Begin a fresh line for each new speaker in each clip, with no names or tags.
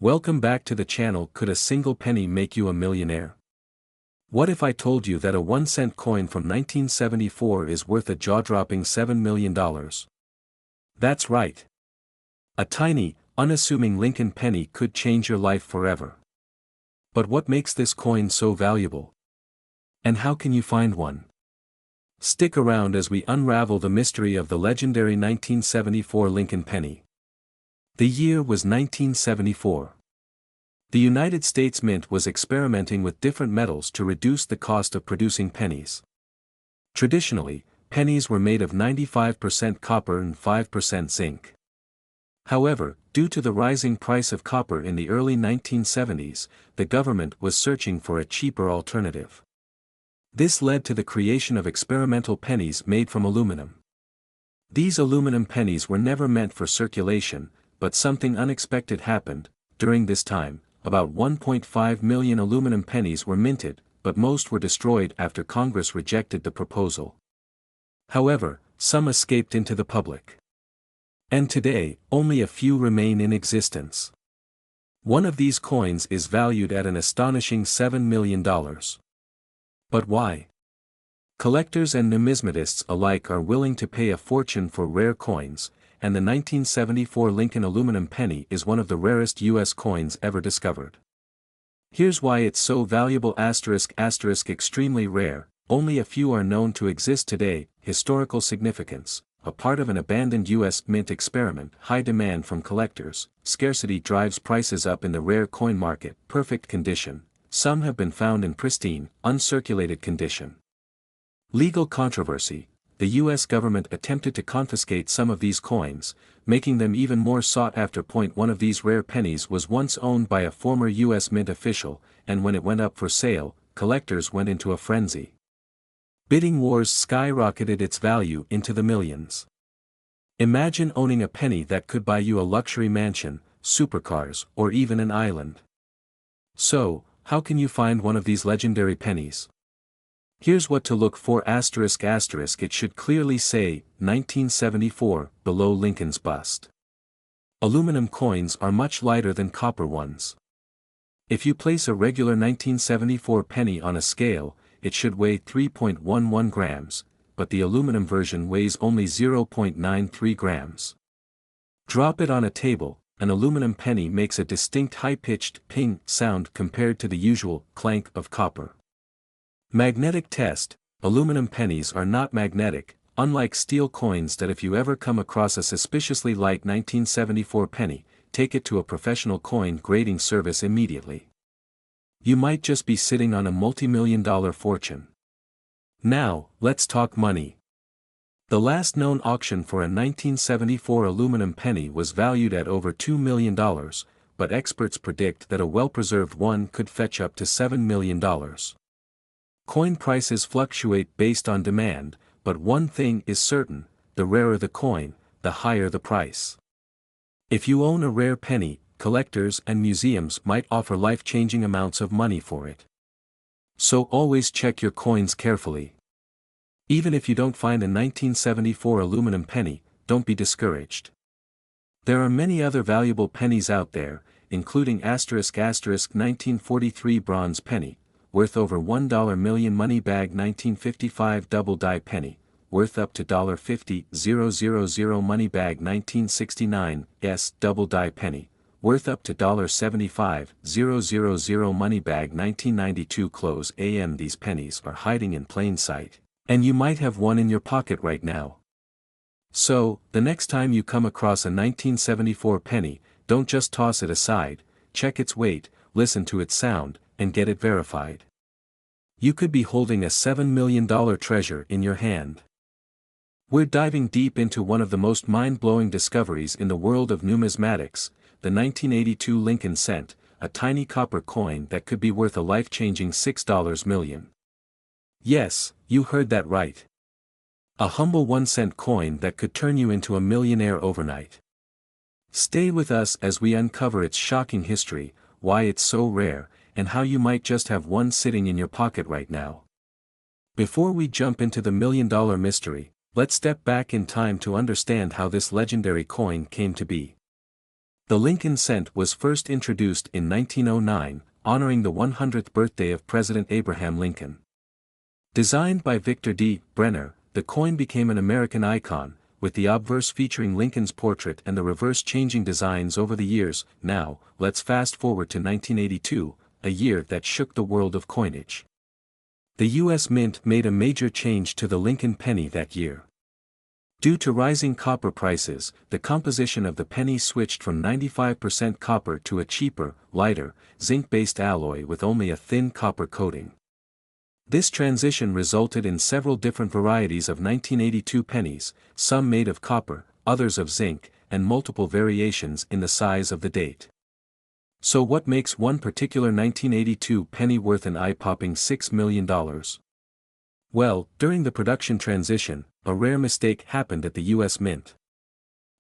Welcome back to the channel. Could a single penny make you a millionaire? What if I told you that a 1-cent coin from 1974 is worth a jaw-dropping $7 million? That's right. A tiny, unassuming Lincoln penny could change your life forever. But what makes this coin so valuable? And how can you find one? Stick around as we unravel the mystery of the legendary 1974 Lincoln penny. The year was 1974. The United States Mint was experimenting with different metals to reduce the cost of producing pennies. Traditionally, pennies were made of 95% copper and 5% zinc. However, due to the rising price of copper in the early 1970s, the government was searching for a cheaper alternative. This led to the creation of experimental pennies made from aluminum. These aluminum pennies were never meant for circulation, but something unexpected happened. During this time, about 1.5 million aluminum pennies were minted, but most were destroyed after Congress rejected the proposal. However, some escaped into the public. And today, only a few remain in existence. One of these coins is valued at an astonishing $7 million. But why? Collectors and numismatists alike are willing to pay a fortune for rare coins, and the 1974 Lincoln aluminum penny is one of the rarest U.S. coins ever discovered. Here's why it's so valuable: extremely rare, only a few are known to exist today. Historical significance: a part of an abandoned U.S. Mint experiment. High demand from collectors, scarcity drives prices up in the rare coin market. Perfect condition: some have been found in pristine, uncirculated condition. Legal controversy: the U.S. government attempted to confiscate some of these coins, making them even more sought after. One of these rare pennies was once owned by a former U.S. Mint official, and when it went up for sale, collectors went into a frenzy. Bidding wars skyrocketed its value into the millions. Imagine owning a penny that could buy you a luxury mansion, supercars, or even an island. So, how can you find one of these legendary pennies? Here's what to look for: it should clearly say 1974 below Lincoln's bust. Aluminum coins are much lighter than copper ones. If you place a regular 1974 penny on a scale, it should weigh 3.11 grams, but the aluminum version weighs only 0.93 grams. Drop it on a table, an aluminum penny makes a distinct high-pitched ping sound compared to the usual clank of copper. Magnetic test: aluminum pennies are not magnetic, unlike steel coins. That if you ever come across a suspiciously light 1974 penny, take it to a professional coin grading service immediately. You might just be sitting on a multi-million-dollar fortune. Now, let's talk money. The last known auction for a 1974 aluminum penny was valued at over $2 million, but experts predict that a well-preserved one could fetch up to $7 million. Coin prices fluctuate based on demand, but one thing is certain: the rarer the coin, the higher the price. If you own a rare penny, collectors and museums might offer life-changing amounts of money for it. So always check your coins carefully. Even if you don't find a 1974 aluminum penny, don't be discouraged. There are many other valuable pennies out there, including ** 1943 bronze penny, worth over $1 million. Money bag 1955 double die penny, worth up to $50,000. Money bag 1969 double die penny, worth up to $75,000. Money bag 1992 close AM. These pennies are hiding in plain sight, and you might have one in your pocket right now. So, the next time you come across a 1974 penny, don't just toss it aside, check its weight, listen to its sound, and get it verified. You could be holding a $7 million treasure in your hand. We're diving deep into one of the most mind-blowing discoveries in the world of numismatics, the 1982 Lincoln cent, a tiny copper coin that could be worth a life-changing $6 million. Yes, you heard that right. A humble 1-cent coin that could turn you into a millionaire overnight. Stay with us as we uncover its shocking history, why it's so rare, and how you might just have one sitting in your pocket right now. Before we jump into the million-dollar mystery, let's step back in time to understand how this legendary coin came to be. The Lincoln cent was first introduced in 1909, honoring the 100th birthday of President Abraham Lincoln. Designed by Victor D. Brenner, the coin became an American icon, with the obverse featuring Lincoln's portrait and the reverse changing designs over the years. Now, let's fast forward to 1982, a year that shook the world of coinage. The U.S. Mint made a major change to the Lincoln penny that year. Due to rising copper prices, the composition of the penny switched from 95% copper to a cheaper, lighter, zinc-based alloy with only a thin copper coating. This transition resulted in several different varieties of 1982 pennies, some made of copper, others of zinc, and multiple variations in the size of the date. So what makes one particular 1982 penny worth an eye-popping $6 million? Well, during the production transition, a rare mistake happened at the U.S. Mint.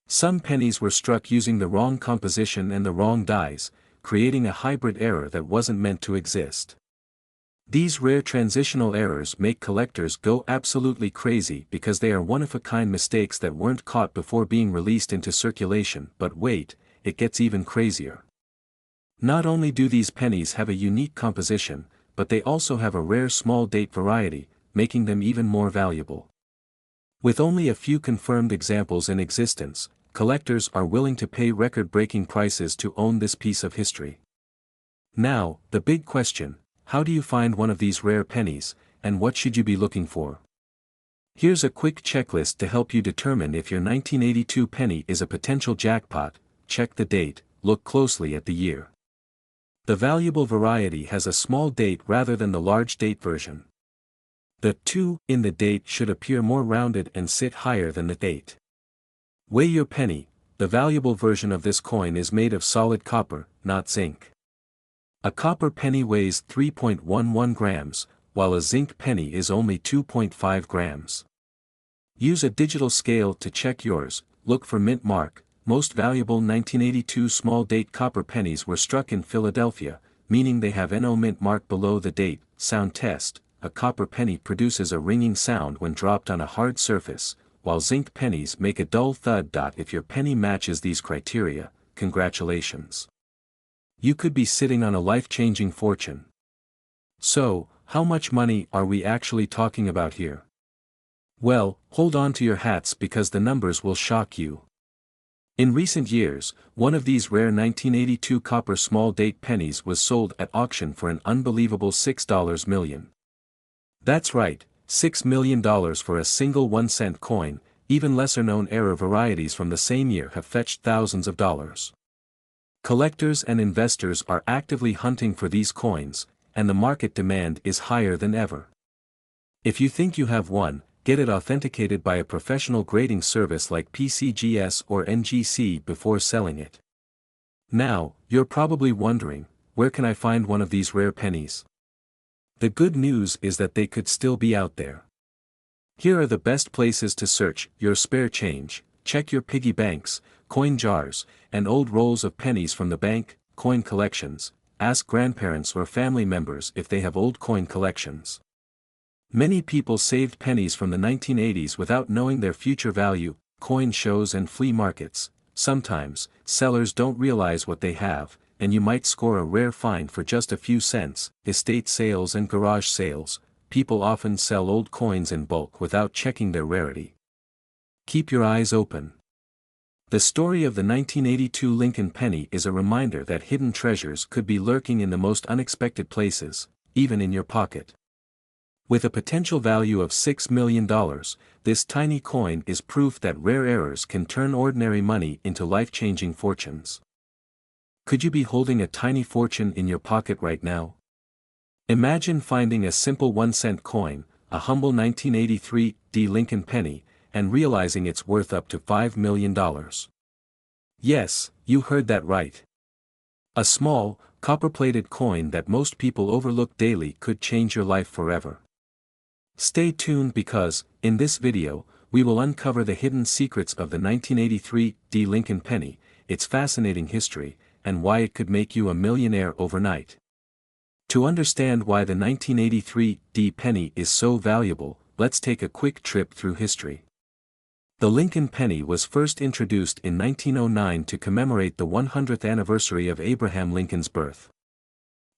Some pennies were struck using the wrong composition and the wrong dies, creating a hybrid error that wasn't meant to exist. These rare transitional errors make collectors go absolutely crazy because they are one-of-a-kind mistakes that weren't caught before being released into circulation. But wait, it gets even crazier. Not only do these pennies have a unique composition, but they also have a rare small date variety, making them even more valuable. With only a few confirmed examples in existence, collectors are willing to pay record-breaking prices to own this piece of history. Now, the big question: how do you find one of these rare pennies, and what should you be looking for? Here's a quick checklist to help you determine if your 1982 penny is a potential jackpot. Check the date, look closely at the year. The valuable variety has a small date rather than the large date version. The 2 in the date should appear more rounded and sit higher than the 8. Weigh your penny. The valuable version of this coin is made of solid copper, not zinc. A copper penny weighs 3.11 grams, while a zinc penny is only 2.5 grams. Use a digital scale to check yours. Look for mint mark. Most valuable 1982 small date copper pennies were struck in Philadelphia, meaning they have NO mint mark below the date. Sound test: a copper penny produces a ringing sound when dropped on a hard surface, while zinc pennies make a dull thud. If your penny matches these criteria, congratulations. You could be sitting on a life-changing fortune. So, how much money are we actually talking about here? Well, hold on to your hats because the numbers will shock you. In recent years, one of these rare 1982 copper small date pennies was sold at auction for an unbelievable $6 million. That's right, $6 million for a single 1-cent coin. Even lesser-known error varieties from the same year have fetched thousands of dollars. Collectors and investors are actively hunting for these coins, and the market demand is higher than ever. If you think you have one, get it authenticated by a professional grading service like PCGS or NGC before selling it. Now, you're probably wondering, where can I find one of these rare pennies? The good news is that they could still be out there. Here are the best places to search: your spare change, check your piggy banks, coin jars, and old rolls of pennies from the bank, coin collections. Ask grandparents or family members if they have old coin collections. Many people saved pennies from the 1980s without knowing their future value. Coin shows and flea markets. Sometimes, sellers don't realize what they have, and you might score a rare find for just a few cents. Estate sales and garage sales. People often sell old coins in bulk without checking their rarity. Keep your eyes open. The story of the 1982 Lincoln penny is a reminder that hidden treasures could be lurking in the most unexpected places, even in your pocket. With a potential value of $6 million, this tiny coin is proof that rare errors can turn ordinary money into life-changing fortunes. Could you be holding a tiny fortune in your pocket right now? Imagine finding a simple 1-cent coin, a humble 1983 Lincoln penny, and realizing it's worth up to $5 million. Yes, you heard that right. A small, copper-plated coin that most people overlook daily could change your life forever. Stay tuned because, in this video, we will uncover the hidden secrets of the 1983 Lincoln penny, its fascinating history, and why it could make you a millionaire overnight. To understand why the 1983 penny is so valuable, let's take a quick trip through history. The Lincoln penny was first introduced in 1909 to commemorate the 100th anniversary of Abraham Lincoln's birth.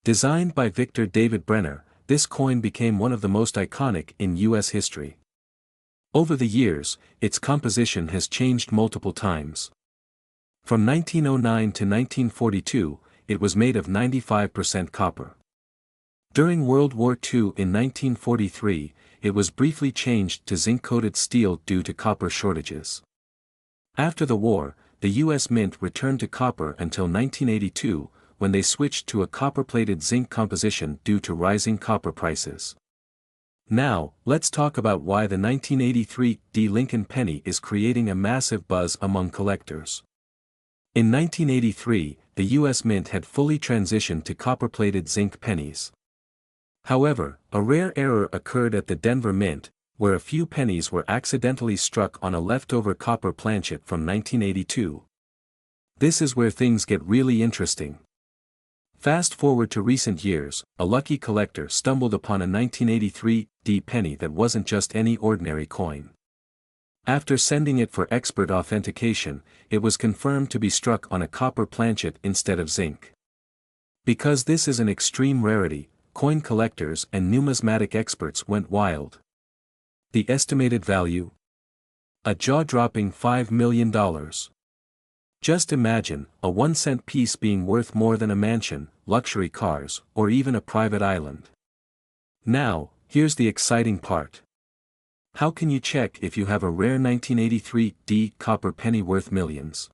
Designed by Victor David Brenner, this coin became one of the most iconic in U.S. history. Over the years, its composition has changed multiple times. From 1909 to 1942, it was made of 95% copper. During World War II in 1943, it was briefly changed to zinc-coated steel due to copper shortages. After the war, the U.S. Mint returned to copper until 1982, when they switched to a copper-plated zinc composition due to rising copper prices. Now, let's talk about why the 1983 Lincoln penny is creating a massive buzz among collectors. In 1983, the U.S. Mint had fully transitioned to copper-plated zinc pennies. However, a rare error occurred at the Denver Mint, where a few pennies were accidentally struck on a leftover copper planchet from 1982. This is where things get really interesting. Fast forward to recent years, a lucky collector stumbled upon a 1983 penny that wasn't just any ordinary coin. After sending it for expert authentication, it was confirmed to be struck on a copper planchet instead of zinc. Because this is an extreme rarity, coin collectors and numismatic experts went wild. The estimated value? A jaw-dropping $5 million. Just imagine, a 1-cent piece being worth more than a mansion, luxury cars, or even a private island. Now, here's the exciting part. How can you check if you have a rare 1983 copper penny worth millions?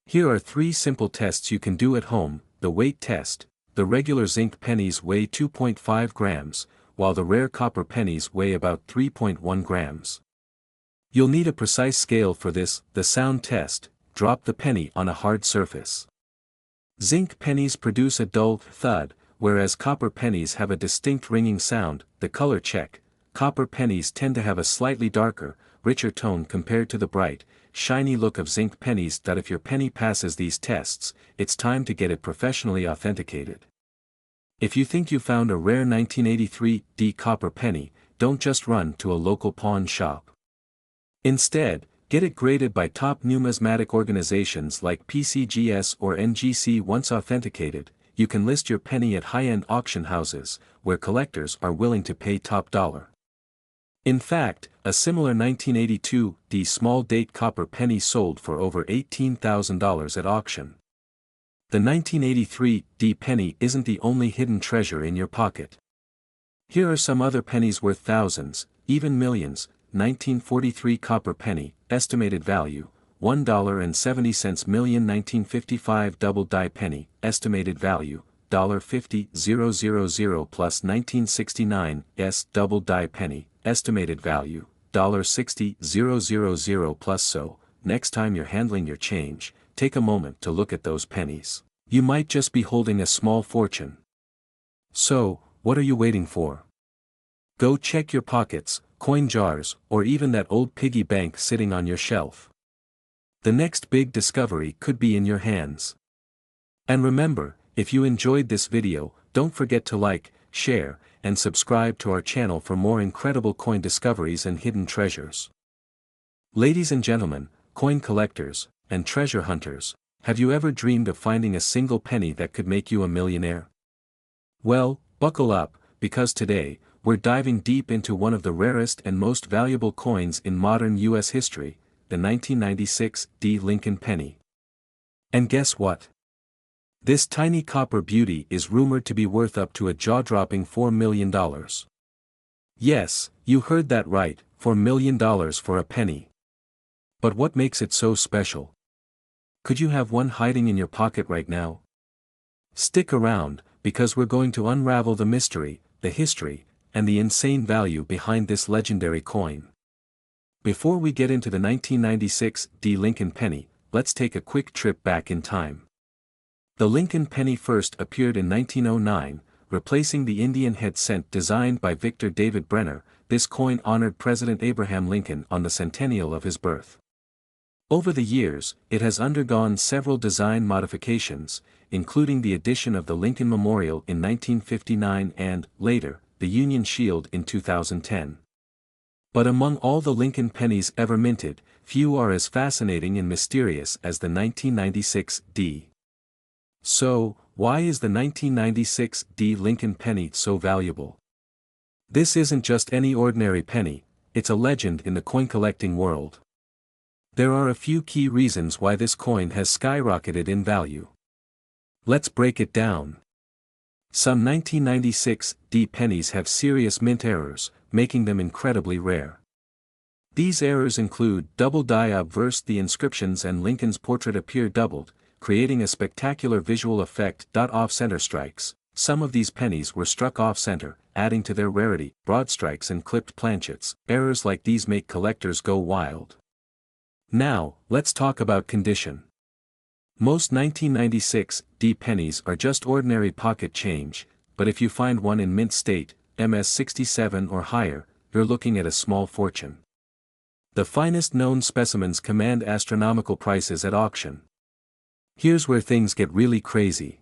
Here are 3 simple tests you can do at home. The weight test. The regular zinc pennies weigh 2.5 grams, while the rare copper pennies weigh about 3.1 grams. You'll need a precise scale for this. The sound test. Drop the penny on a hard surface. Zinc pennies produce a dull thud, whereas copper pennies have a distinct ringing sound. The color check. Copper pennies tend to have a slightly darker, richer tone compared to the bright, shiny look of zinc pennies. That if your penny passes these tests, it's time to get it professionally authenticated. If you think you found a rare 1983 copper penny, don't just run to a local pawn shop. Instead, get it graded by top numismatic organizations like PCGS or NGC. Once authenticated, you can list your penny at high-end auction houses, where collectors are willing to pay top dollar. In fact, a similar 1982 small date copper penny sold for over $18,000 at auction. The 1983 penny isn't the only hidden treasure in your pocket. Here are some other pennies worth thousands, even millions. 1943 copper penny, estimated value, $1.70 million. 1955 double die penny, estimated value, $50,000 plus. 1969 double die penny, estimated value, $60,000 plus. So, next time you're handling your change, take a moment to look at those pennies. You might just be holding a small fortune. So, what are you waiting for? Go check your pockets, coin jars, or even that old piggy bank sitting on your shelf. The next big discovery could be in your hands. And remember, if you enjoyed this video, don't forget to like, share, and subscribe to our channel for more incredible coin discoveries and hidden treasures. Ladies and gentlemen, coin collectors, and treasure hunters, have you ever dreamed of finding a single penny that could make you a millionaire? Well, buckle up, because today, we're diving deep into one of the rarest and most valuable coins in modern U.S. history, the 1996 Lincoln penny. And guess what? This tiny copper beauty is rumored to be worth up to a jaw-dropping $4 million. Yes, you heard that right, $4 million for a penny. But what makes it so special? Could you have one hiding in your pocket right now? Stick around, because we're going to unravel the mystery, the history, and the insane value behind this legendary coin. Before we get into the 1996 Lincoln penny, let's take a quick trip back in time. The Lincoln penny first appeared in 1909, replacing the Indian head cent designed by Victor David Brenner. This coin honored President Abraham Lincoln on the centennial of his birth. Over the years, it has undergone several design modifications, including the addition of the Lincoln Memorial in 1959 and, later, the Union Shield in 2010. But among all the Lincoln pennies ever minted, few are as fascinating and mysterious as the 1996 D. So, why is the 1996 D Lincoln penny so valuable? This isn't just any ordinary penny, it's a legend in the coin collecting world. There are a few key reasons why this coin has skyrocketed in value. Let's break it down. Some 1996 D pennies have serious mint errors, making them incredibly rare. These errors include double die obverse, the inscriptions and Lincoln's portrait appear doubled, creating a spectacular visual effect. Off-center strikes. Some of these pennies were struck off-center, adding to their rarity. Broad strikes and clipped planchets. Errors like these make collectors go wild. Now, let's talk about condition. Most 1996 D pennies are just ordinary pocket change, but if you find one in mint state, MS67 or higher, you're looking at a small fortune. The finest known specimens command astronomical prices at auction. Here's where things get really crazy.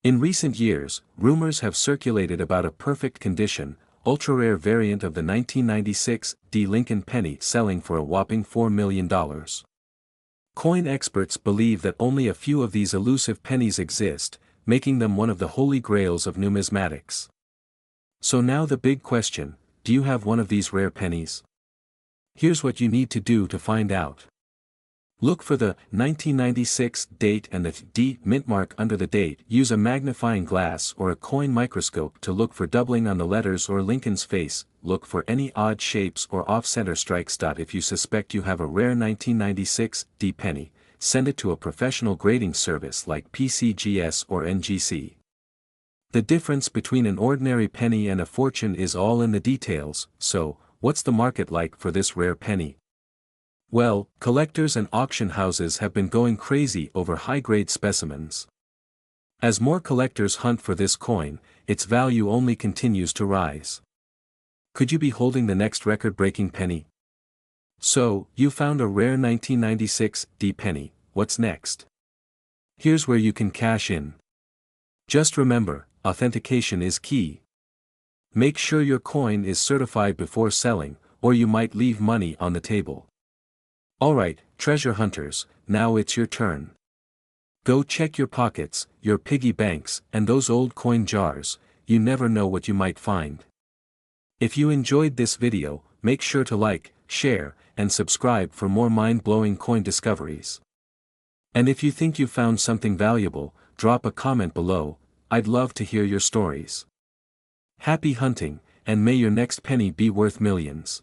In recent years, rumors have circulated about a perfect condition, ultra-rare variant of the 1996 D Lincoln penny selling for a whopping $4 million. Coin experts believe that only a few of these elusive pennies exist, making them one of the holy grails of numismatics. So now the big question, do you have one of these rare pennies? Here's what you need to do to find out. Look for the 1996 date and the D mint mark under the date. Use a magnifying glass or a coin microscope to look for doubling on the letters or Lincoln's face. Look for any odd shapes or off-center strikes. If you suspect you have a rare 1996 D penny, send it to a professional grading service like PCGS or NGC. The difference between an ordinary penny and a fortune is all in the details, so, what's the market like for this rare penny? Well, collectors and auction houses have been going crazy over high-grade specimens. As more collectors hunt for this coin, its value only continues to rise. Could you be holding the next record-breaking penny? So, you found a rare 1996 D penny, what's next? Here's where you can cash in. Just remember, authentication is key. Make sure your coin is certified before selling, or you might leave money on the table. Alright, treasure hunters, now it's your turn. Go check your pockets, your piggy banks, and those old coin jars. You never know what you might find. If you enjoyed this video, make sure to like, share, and subscribe for more mind-blowing coin discoveries. And if you think you found something valuable, drop a comment below. I'd love to hear your stories. Happy hunting, and may your next penny be worth millions.